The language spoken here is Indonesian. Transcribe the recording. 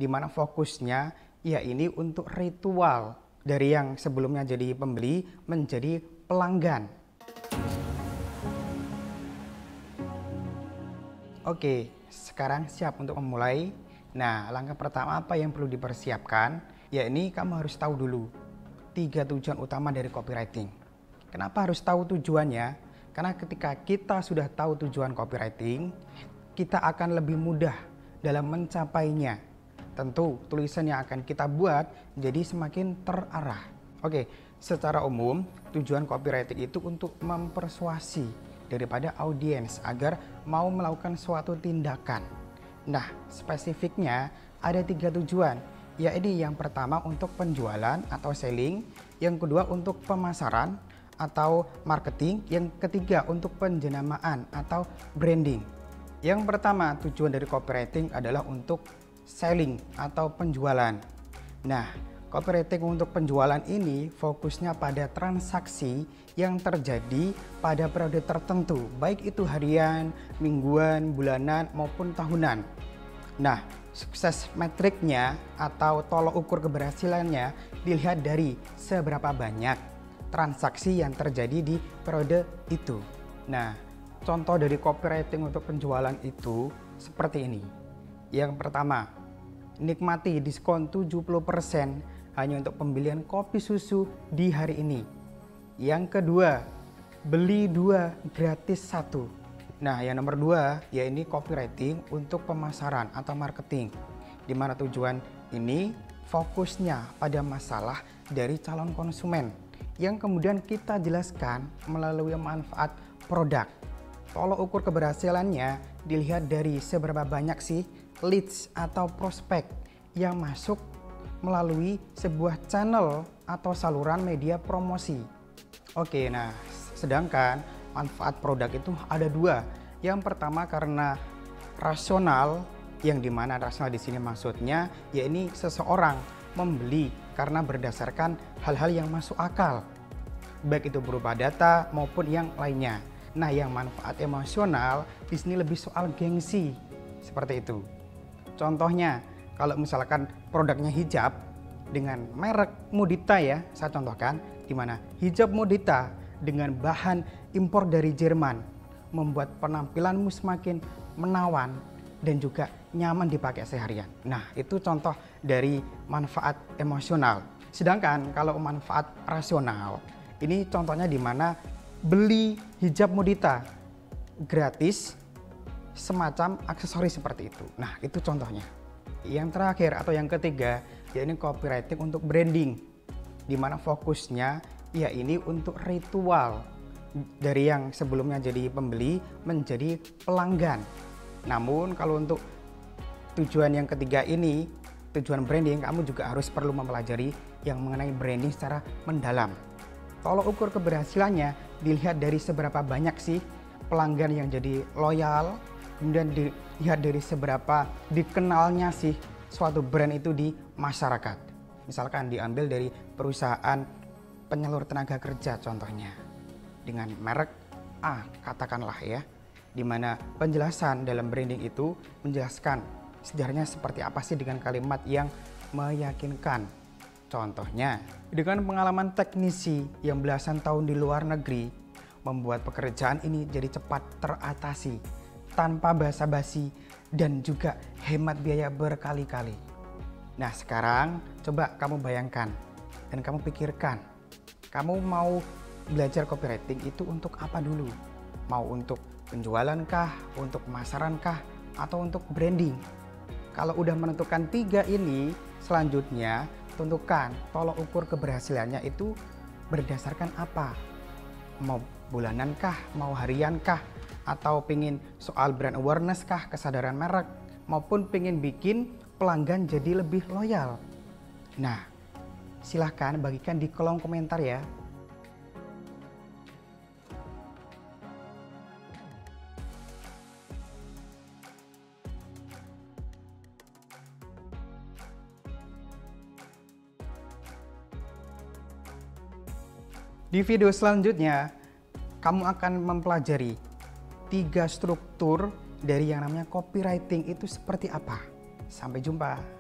di mana fokusnya ya ini untuk ritual dari yang sebelumnya jadi pembeli menjadi pelanggan. Oke, sekarang siap untuk memulai. Nah, langkah pertama apa yang perlu dipersiapkan? Ya ini kamu harus tahu dulu 3 tujuan utama dari copywriting. Kenapa harus tahu tujuannya? Karena ketika kita sudah tahu tujuan copywriting, kita akan lebih mudah dalam mencapainya. Tentu tulisan yang akan kita buat jadi semakin terarah. Oke, secara umum tujuan copywriting itu untuk mempersuasi daripada audiens agar mau melakukan suatu tindakan. Nah, spesifiknya ada 3 tujuan. Yaitu yang pertama untuk penjualan atau selling, yang kedua untuk pemasaran atau marketing, yang ketiga untuk penjenamaan atau branding. Yang pertama tujuan dari copywriting adalah untuk selling atau penjualan. Nah, copywriting untuk penjualan ini fokusnya pada transaksi yang terjadi pada periode tertentu, baik itu harian, mingguan, bulanan, maupun tahunan. Nah, sukses metriknya atau tolok ukur keberhasilannya dilihat dari seberapa banyak transaksi yang terjadi di periode itu. Nah, contoh dari copywriting untuk penjualan itu seperti ini. Yang pertama, nikmati diskon 70% hanya untuk pembelian kopi susu di hari ini. Yang kedua, beli 2 gratis 1. Nah, yang nomor 2 yaitu copywriting untuk pemasaran atau marketing, di mana tujuan ini fokusnya pada masalah dari calon konsumen yang kemudian kita jelaskan melalui manfaat produk. Tolok ukur keberhasilannya dilihat dari seberapa banyak sih leads atau prospek yang masuk melalui sebuah channel atau saluran media promosi. Oke, nah sedangkan manfaat produk itu ada 2. Yang pertama karena rasional, yang dimana rasional di sini maksudnya yakni seseorang membeli karena berdasarkan hal-hal yang masuk akal, baik itu berupa data maupun yang lainnya. Nah, yang manfaat emosional di sini lebih soal gengsi, seperti itu. Contohnya, kalau misalkan produknya hijab dengan merek Modita ya, saya contohkan, di mana hijab Modita dengan bahan impor dari Jerman membuat penampilanmu semakin menawan dan juga nyaman dipakai seharian. Nah, itu contoh dari manfaat emosional. Sedangkan kalau manfaat rasional, ini contohnya di mana beli hijab Modita gratis semacam aksesoris seperti itu. Nah, itu contohnya. Yang terakhir atau yang ketiga yaitu copywriting untuk branding, di mana fokusnya ya ini untuk ritual dari yang sebelumnya jadi pembeli menjadi pelanggan. Namun kalau untuk tujuan yang ketiga ini, tujuan branding, kamu juga harus perlu mempelajari yang mengenai branding secara mendalam. Tolok ukur keberhasilannya dilihat dari seberapa banyak sih pelanggan yang jadi loyal, kemudian dilihat dari seberapa dikenalnya sih suatu brand itu di masyarakat. Misalkan diambil dari perusahaan penyalur tenaga kerja contohnya, dengan merek A katakanlah ya, di mana penjelasan dalam branding itu menjelaskan sejarahnya seperti apa sih dengan kalimat yang meyakinkan. Contohnya, dengan pengalaman teknisi yang belasan tahun di luar negeri, membuat pekerjaan ini jadi cepat teratasi tanpa basa-basi dan juga hemat biaya berkali-kali. Nah, sekarang coba kamu bayangkan dan kamu pikirkan, kamu mau belajar copywriting itu untuk apa dulu? Mau untuk penjualan kah, untuk pemasaran kah, atau untuk branding? Kalau udah menentukan 3 ini, selanjutnya tentukan tolok ukur keberhasilannya itu berdasarkan apa? Mau bulanan kah, mau harian kah, atau pingin soal brand awareness kah, kesadaran merek, maupun pingin bikin pelanggan jadi lebih loyal. Nah, silahkan bagikan di kolom komentar ya. Di video selanjutnya, kamu akan mempelajari 3 struktur dari yang namanya copywriting itu seperti apa. Sampai jumpa.